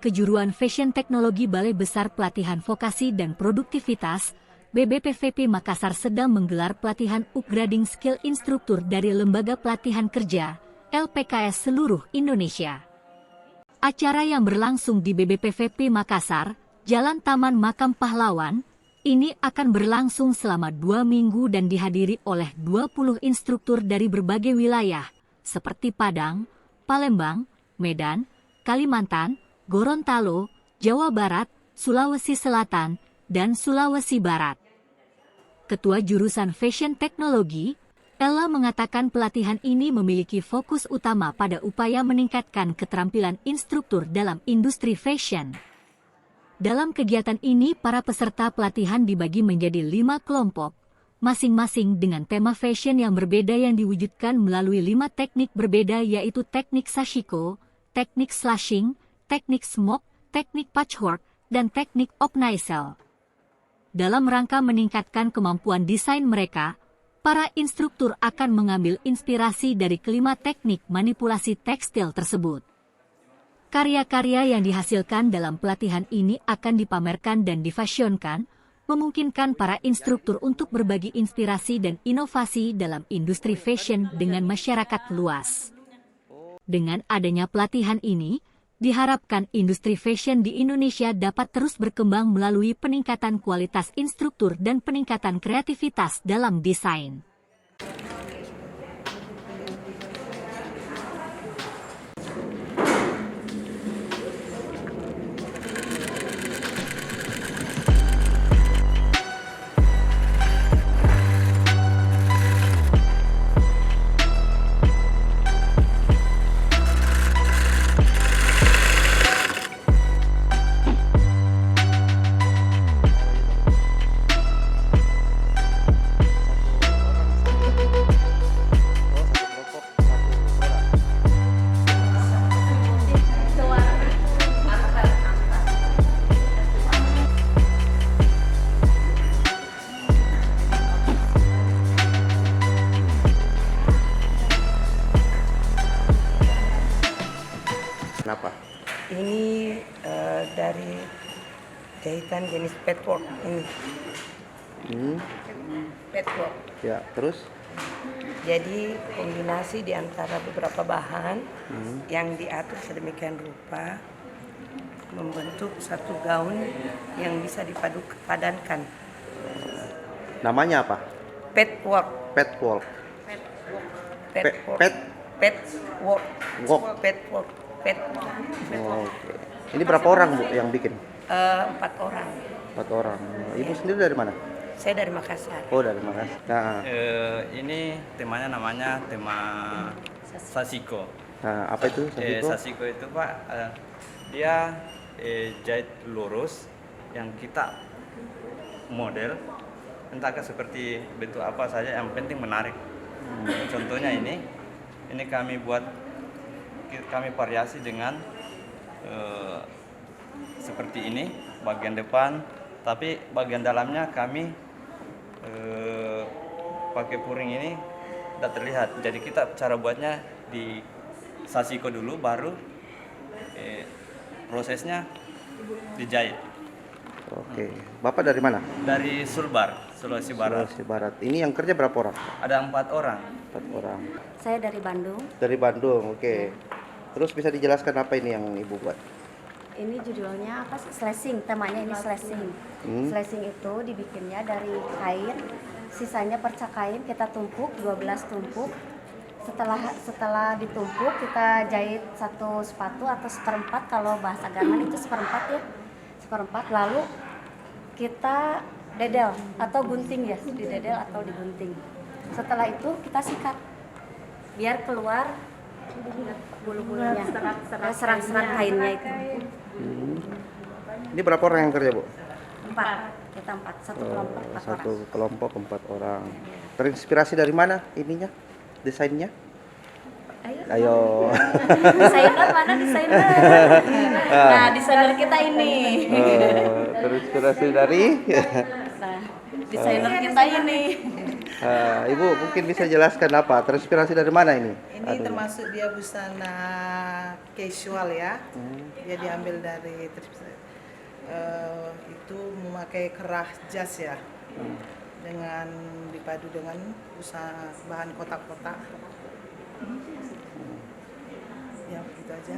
Kejuruan Fashion Teknologi Balai Besar Pelatihan Vokasi dan Produktivitas, BBPVP Makassar sedang menggelar pelatihan upgrading skill instruktur dari Lembaga Pelatihan Kerja, LPKS seluruh Indonesia. Acara yang berlangsung di BBPVP Makassar, Jalan Taman Makam Pahlawan, ini akan berlangsung selama 2 minggu dan dihadiri oleh 20 instruktur dari berbagai wilayah, seperti Padang, Palembang, Medan, Kalimantan, Gorontalo, Jawa Barat, Sulawesi Selatan, dan Sulawesi Barat. Ketua Jurusan Fashion Teknologi, Ella mengatakan pelatihan ini memiliki fokus utama pada upaya meningkatkan keterampilan instruktur dalam industri fashion. Dalam kegiatan ini, para peserta pelatihan dibagi menjadi 5 kelompok, masing-masing dengan tema fashion yang berbeda yang diwujudkan melalui 5 teknik berbeda yaitu teknik sashiko, teknik slashing, teknik smoke, teknik patchwork, dan teknik opnaisel. Dalam rangka meningkatkan kemampuan desain mereka, para instruktur akan mengambil inspirasi dari kelima teknik manipulasi tekstil tersebut. Karya-karya yang dihasilkan dalam pelatihan ini akan dipamerkan dan difashionkan, memungkinkan para instruktur untuk berbagi inspirasi dan inovasi dalam industri fashion dengan masyarakat luas. Dengan adanya pelatihan ini, diharapkan industri fashion di Indonesia dapat terus berkembang melalui peningkatan kualitas instruktur dan peningkatan kreativitas dalam desain. Kenapa? Ini dari jahitan jenis patchwork ini. Patchwork. Ya, terus? Jadi kombinasi di antara beberapa bahan yang diatur sedemikian rupa membentuk satu gaun yang bisa dipadankan. Namanya apa? Patchwork. Patchwork. Patchwork. Patchwork. Patchwork. Oh, oke. Ini berapa orang, Bu, yang bikin? 4 orang. 4 orang. Ibu sendiri dari mana? Saya dari Makassar. Oh, dari Makassar. Nah, Ini temanya namanya tema sashiko. nah apa itu? Sashiko itu Pak, dia jahit lurus yang kita model, entahkah seperti bentuk apa saja, yang penting menarik. Contohnya ini kami variasi dengan seperti ini bagian depan, tapi bagian dalamnya kami pakai puring ini tidak terlihat. Jadi kita cara buatnya di sashiko dulu, baru prosesnya dijahit. Oke. Bapak dari mana? Dari Sulbar, Sulawesi Barat. Sulawesi Barat. Ini yang kerja berapa orang? Ada 4 orang. 4 orang. Saya dari Bandung. Dari Bandung, oke. Terus bisa dijelaskan apa ini yang Ibu buat? Ini judulnya apa sih? Slashing. Temanya ini slashing. Slashing itu dibikinnya dari kain, sisanya perca kain kita tumpuk 12 tumpuk. Setelah ditumpuk kita jahit satu sepatu atau seperempat, kalau bahasa Garmen itu seperempat ya. Seperempat, lalu kita dedel atau gunting ya, didedel atau digunting. Setelah itu kita sikat biar keluar bulu-bulunya, serat-serat kainnya itu. Ini berapa orang yang kerja, Bu? 4, kita 4, satu kelompok 4 orang. Satu kelompok 4 orang. Terinspirasi dari mana ininya? Desainnya? Ayo. Desainer mana desainer? Nah, desainer kita ini. Terinspirasi dari? Nah, desainer kita ini. Ibu mungkin bisa jelaskan apa? Terinspirasi dari mana ini? Ini Aduh. termasuk dia busana casual ya. Dia diambil dari itu memakai kerah jas ya. Dengan dipadu dengan busana bahan kotak-kotak. Ya begitu aja.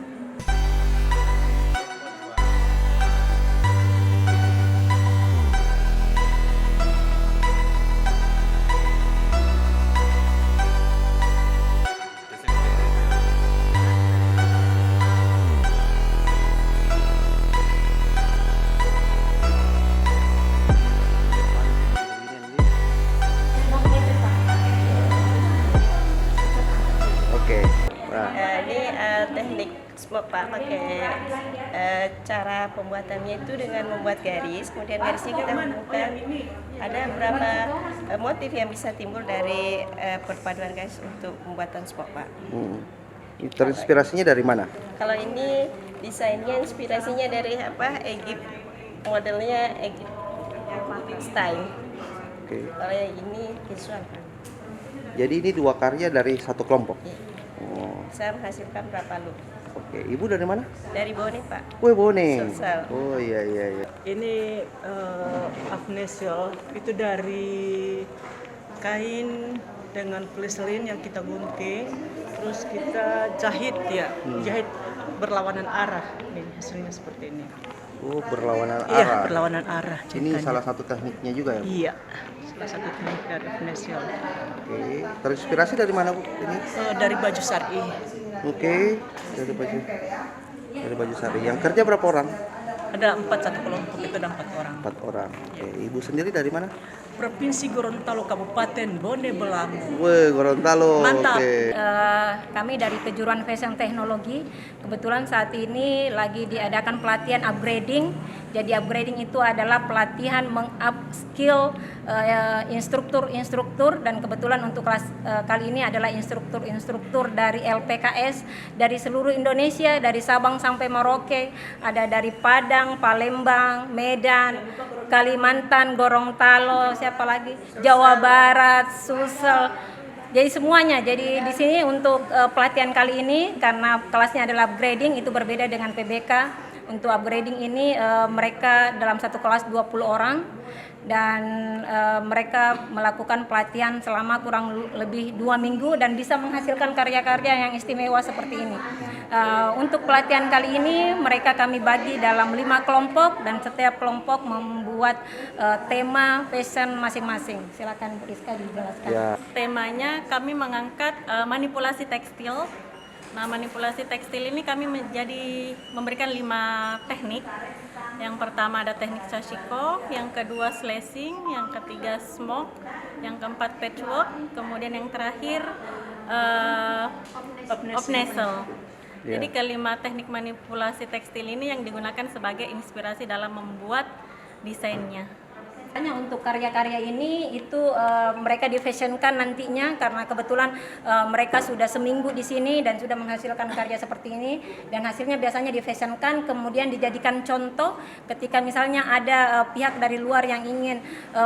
Oke. Nah, Ini teknik smoke Pak, pakai cara pembuatannya itu dengan membuat garis, kemudian garisnya kita hubungkan. Ada beberapa motif yang bisa timbul dari perpaduan garis untuk pembuatan smoke Pak. terinspirasinya dari mana? Kalau ini desainnya inspirasinya dari apa? Egypt, modelnya Egypt style. Oke. Kalau yang ini visual Pak. Jadi ini dua karya dari satu kelompok. Iya. Oh, Saya menghasilkan berapa look? oke. Ibu dari mana? Dari Bone Pak. Wih, Bone. Sulsel. Oh iya. Ini afnesial itu dari kain dengan poliselin yang kita gunting, terus kita jahit ya, jahit berlawanan arah. Ini hasilnya seperti ini. Oh, berlawanan Iya, arah. berlawanan arah. Ini jahitannya. salah satu tekniknya juga ya, Bu? Iya, salah satu teknik dari afnesial. Oke. Terinspirasi dari mana, Bu? Ini? Dari baju sari. Oke. Dari baju sari. Yang kerja berapa orang? Ada 4 satu kelompok itu ada 4 orang. 4 orang. Oke. Ibu sendiri dari mana? Provinsi Gorontalo, Kabupaten Bone Belangu. Wih, Gorontalo. Mantap. Oke. Kami dari Kejuruan Fashion Teknologi, kebetulan saat ini lagi diadakan pelatihan upgrading. Jadi upgrading itu adalah pelatihan meng-up skill instruktur dan kebetulan untuk kelas kali ini adalah instruktur dari LPKS dari seluruh Indonesia, dari Sabang sampai Merauke, ada dari Padang, Palembang, Medan, Kalimantan, Gorontalo, siapa lagi? Jawa Barat, Sulsel. Jadi semuanya. Jadi di sini untuk pelatihan kali ini karena kelasnya adalah upgrading, itu berbeda dengan PBK. Untuk upgrading ini mereka dalam satu kelas 20 orang dan mereka melakukan pelatihan selama kurang lebih 2 minggu dan bisa menghasilkan karya-karya yang istimewa seperti ini. Untuk pelatihan kali ini kami bagi dalam 5 kelompok dan setiap kelompok membuat tema fashion masing-masing. Silakan Bu Rizka dijelaskan. Ya. Temanya kami mengangkat manipulasi tekstil. Nah, manipulasi tekstil ini kami memberikan 5 teknik. Yang pertama ada teknik sashiko, yang kedua slashing, yang ketiga smoke, yang keempat patchwork, kemudian yang terakhir obnesel. Yeah. Jadi kelima teknik manipulasi tekstil ini yang digunakan sebagai inspirasi dalam membuat desainnya. Hanya untuk karya-karya ini itu mereka difashionkan nantinya karena kebetulan mereka sudah seminggu di sini dan sudah menghasilkan karya seperti ini dan hasilnya biasanya difashionkan kemudian dijadikan contoh ketika misalnya ada pihak dari luar yang ingin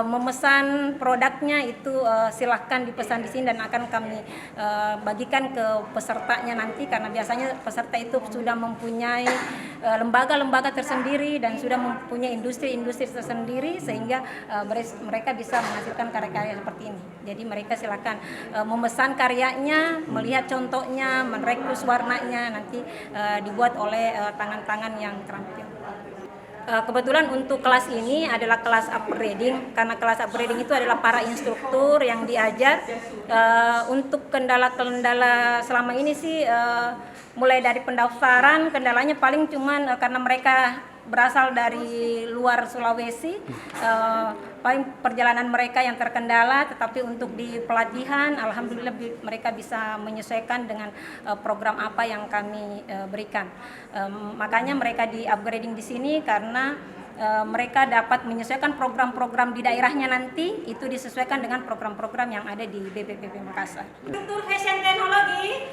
memesan produknya itu silahkan dipesan di sini dan akan kami bagikan ke pesertanya nanti karena biasanya peserta itu sudah mempunyai lembaga-lembaga tersendiri dan sudah mempunyai industri-industri tersendiri sehingga mereka bisa menghasilkan karya-karya seperti ini. Jadi mereka silakan memesan karyanya, melihat contohnya, merekrut warnanya, nanti dibuat oleh tangan-tangan yang terampil. Kebetulan untuk kelas ini adalah kelas upgrading karena kelas upgrading itu adalah para instruktur yang diajar. Untuk kendala-kendala selama ini sih mulai dari pendaftaran, kendalanya paling cuman karena mereka berasal dari luar Sulawesi, paling perjalanan mereka yang terkendala, tetapi untuk di pelatihan alhamdulillah mereka bisa menyesuaikan dengan program apa yang kami berikan. Makanya mereka di upgrading di sini karena mereka dapat menyesuaikan program-program di daerahnya nanti itu disesuaikan dengan program-program yang ada di BPPP Makassar. Instruktur Fashion Teknologi.